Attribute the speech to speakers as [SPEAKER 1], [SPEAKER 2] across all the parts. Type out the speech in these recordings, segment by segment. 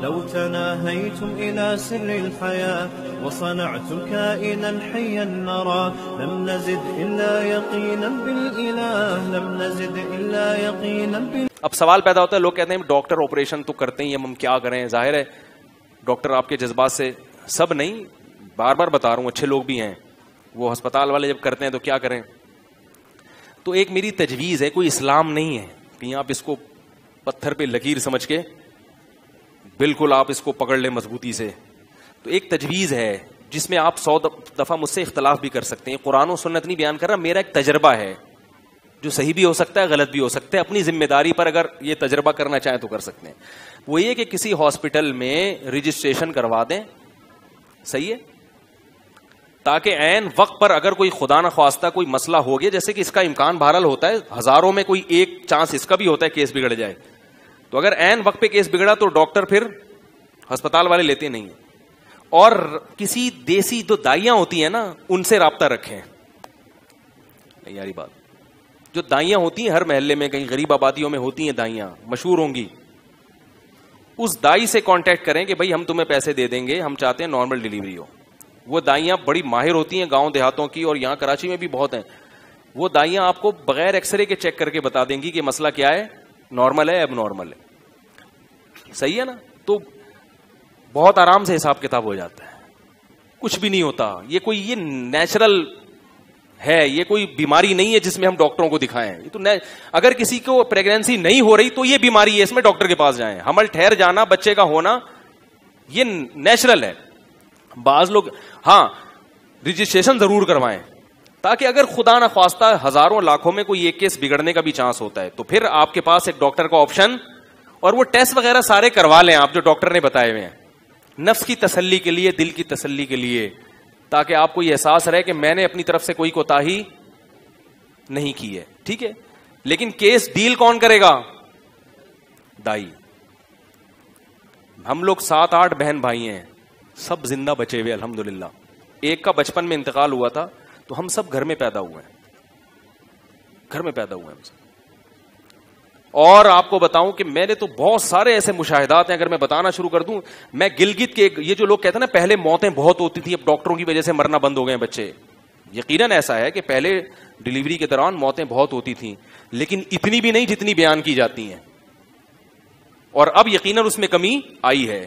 [SPEAKER 1] لو تناهيتم إلى سر الحياة وصنعتم كائنا حيا نرى لم نزد إلا يقينا بالإله لم نزد إلا يقينا بالإله.
[SPEAKER 2] اب سوال پیدا ہوتا ہے، لوگ کہتے ہیں ڈاکٹر آپریشن تو کرتے ہیں، ہم کیا کریں؟ ظاہر ہے ڈاکٹر آپ کے جذبات سے، سب نہیں، بار بار بتا رہا ہوں، اچھے لوگ بھی ہیں، وہ ہسپتال والے جب کرتے ہیں تو کیا کریں؟ تو ایک میری تجویز ہے، کوئی اسلام نہیں ہے کہ آپ اس کو پتھر پہ لکیر سمجھ کے بالکل آپ اس کو پکڑ لیں مضبوطی سے. تو ایک تجویز ہے جس میں آپ 100 دفعہ مجھ سے اختلاف بھی کر سکتے ہیں، قرآن و سنت نہیں بیان کر رہا، میرا ایک تجربہ ہے جو صحیح بھی ہو سکتا ہے غلط بھی ہو سکتا ہے، اپنی ذمہ داری پر اگر یہ تجربہ کرنا چاہیں تو کر سکتے ہیں. وہ یہ کہ کسی ہاسپٹل میں رجسٹریشن کروا دیں، صحیح ہے، تاکہ عین وقت پر اگر کوئی خدا نہ خواستہ کوئی مسئلہ ہو گیا، جیسے کہ اس کا امکان بہرحال ہوتا ہے، ہزاروں میں کوئی ایک چانس اس کا بھی ہوتا ہے کیس بگڑ جائے، تو اگر عین وقت پہ کیس بگڑا تو ڈاکٹر پھر ہسپتال والے لیتے نہیں ہیں. اور کسی دیسی جو دائیاں ہوتی ہیں نا ان سے رابطہ رکھیں. نہیں یاری بات، جو دائیاں ہوتی ہیں ہر محلے میں کہیں غریب آبادیوں میں ہوتی ہیں دائیاں مشہور ہوں گی، اس دائی سے کانٹیکٹ کریں کہ بھائی ہم تمہیں پیسے دے دیں گے، ہم چاہتے ہیں نارمل ڈیلیوری ہو. وہ دائیاں بڑی ماہر ہوتی ہیں گاؤں دیہاتوں کی، اور یہاں کراچی میں بھی بہت ہیں. وہ دائیاں آپ کو بغیر ایکس رے کے چیک کر کے بتا دیں گی کہ مسئلہ کیا ہے، نارمل ہے اب نارمل ہے، صحیح ہے نا. تو بہت آرام سے حساب کتاب ہو جاتا ہے، کچھ بھی نہیں ہوتا. یہ نیچرل ہے، یہ کوئی بیماری نہیں ہے جس میں ہم ڈاکٹروں کو دکھائیں. یہ تو اگر کسی کو پریگنینسی نہیں ہو رہی تو یہ بیماری ہے، اس میں ڈاکٹر کے پاس جائیں. حمل ٹھہر جانا، بچے کا ہونا، یہ نیچرل ہے. بعض لوگ ہاں رجسٹریشن ضرور کروائیں تاکہ اگر خدا نہ خواستہ ہزاروں لاکھوں میں کوئی ایک کیس بگڑنے کا بھی چانس ہوتا ہے تو پھر آپ کے پاس ایک ڈاکٹر کا آپشن، اور وہ ٹیسٹ وغیرہ سارے کروا لیں آپ جو ڈاکٹر نے بتائے ہوئے ہیں، نفس کی تسلی کے لیے، دل کی تسلی کے لیے، تاکہ آپ کو یہ احساس رہے کہ میں نے اپنی طرف سے کوئی کوتاہی نہیں کی ہے. ٹھیک ہے، لیکن کیس ڈیل کون کرے گا؟ دائی. ہم لوگ 7-8 بہن بھائی ہیں، سب زندہ بچے ہوئے الحمدللہ. ایک کا بچپن میں انتقال ہوا تھا، تو ہم سب گھر میں پیدا ہوئے ہیں، گھر میں پیدا ہوئے ہیں ہم سب. اور آپ کو بتاؤں کہ میں نے تو بہت سارے ایسے مشاہدات ہیں، اگر میں بتانا شروع کر دوں. میں گلگت کے، یہ جو لوگ کہتے ہیں نا پہلے موتیں بہت ہوتی تھیں، اب ڈاکٹروں کی وجہ سے مرنا بند ہو گئے بچے، یقیناً ایسا ہے کہ پہلے ڈیلیوری کے دوران موتیں بہت ہوتی تھیں، لیکن اتنی بھی نہیں جتنی بیان کی جاتی ہیں، اور اب یقیناً اس میں کمی آئی ہے.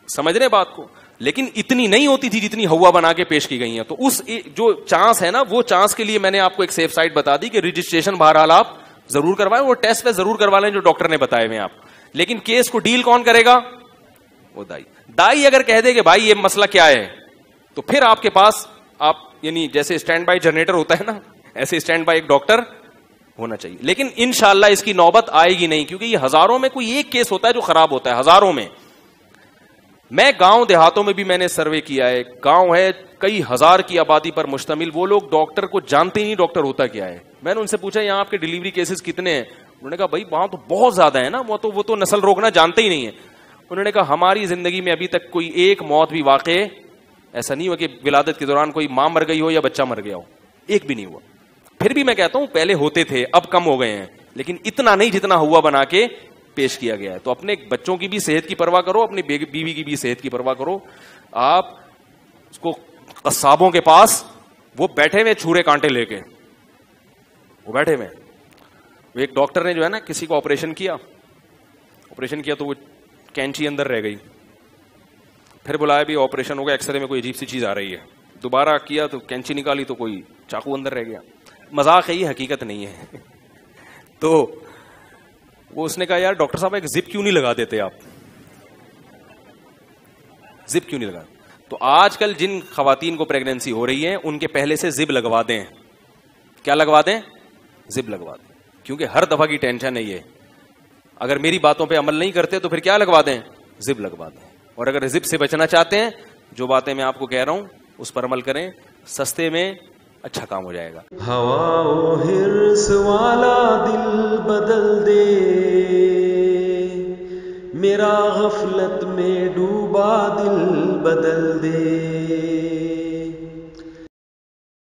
[SPEAKER 2] سمجھ رہے بات کو؟ لیکن اتنی نہیں ہوتی تھی جتنی ہوا بنا کے پیش کی گئی ہیں. تو اس جو چانس ہے نا، وہ چانس کے لیے میں نے آپ کو ایک سیف سائٹ بتا دی کہ رجسٹریشن بہرحال آپ ضرور کروائیں، وہ ٹیسٹ پہ ضرور کروا لیں جو ڈاکٹر نے بتائے ہوئے آپ. لیکن کیس کو ڈیل کون کرے گا؟ وہ دائی. دائی اگر کہہ دے کہ بھائی یہ مسئلہ کیا ہے، تو پھر آپ کے پاس آپ یعنی جیسے اسٹینڈ بائی جنریٹر ہوتا ہے نا، ایسے اسٹینڈ بائی ایک ڈاکٹر ہونا چاہیے. لیکن انشاءاللہ اس کی نوبت آئے گی نہیں، کیونکہ یہ ہزاروں میں کوئی ایک کیس ہوتا ہے جو خراب ہوتا ہے، ہزاروں میں. میں گاؤں دیہاتوں میں بھی میں نے سروے کیا ہے، گاؤں ہے کئی ہزار کی آبادی پر مشتمل، وہ لوگ ڈاکٹر کو جانتے ہی نہیں ڈاکٹر ہوتا کیا ہے. میں نے ان سے پوچھا یہاں آپ کے ڈیلیوری کیسز کتنے ہیں؟ انہوں نے کہا بھائی وہاں تو بہت زیادہ ہے نا، وہ تو نسل روکنا جانتے ہی نہیں ہے. انہوں نے کہا ہماری زندگی میں ابھی تک کوئی ایک موت بھی واقع ایسا نہیں ہوا کہ ولادت کے دوران کوئی ماں مر گئی ہو یا بچہ مر گیا ہو، ایک بھی نہیں ہوا. پھر بھی میں کہتا ہوں پہلے ہوتے تھے، اب کم ہو گئے ہیں، لیکن اتنا نہیں جتنا ہوا بنا کے پیش کیا گیا ہے. تو اپنے بچوں کی بھی صحت کی پرواہ کرو، اپنی بیوی کی بھی صحت کی پرواہ کرو. آپ اس کو قصابوں کے پاس وہ بیٹھے ہوئے چھورے کانٹے لے کے، وہ بیٹھے ہوئے. ایک ڈاکٹر نے جو ہے نا کسی کو آپریشن کیا تو وہ کینچی اندر رہ گئی. پھر بلایا بھی آپریشن ہو گیا، ایکس رے میں کوئی عجیب سی چیز آ رہی ہے. دوبارہ کیا تو کینچی نکالی تو کوئی چاقو اندر رہ گیا. مذاق ہے یہ، حقیقت نہیں ہے. تو وہ اس نے کہا یار ڈاکٹر صاحب ایک زپ کیوں نہیں لگا دیتے آپ، زپ کیوں نہیں لگا. تو آج کل جن خواتین کو پریگنینسی ہو رہی ہے ان کے پہلے سے زب لگوا دیں. کیا لگوا دیں؟ زب لگوا دیں. کیونکہ ہر دفعہ کی ٹینشن ہے یہ، اگر میری باتوں پہ عمل نہیں کرتے تو پھر کیا لگوا دیں؟ زب لگوا دیں. اور اگر زب سے بچنا چاہتے ہیں، جو باتیں میں آپ کو کہہ رہا ہوں اس پر عمل کریں، سستے میں اچھا کام ہو جائے گا.
[SPEAKER 1] ہوا و حرص والا دل بدل دے، میرا غفلت میں ڈوبا دل بدل دے.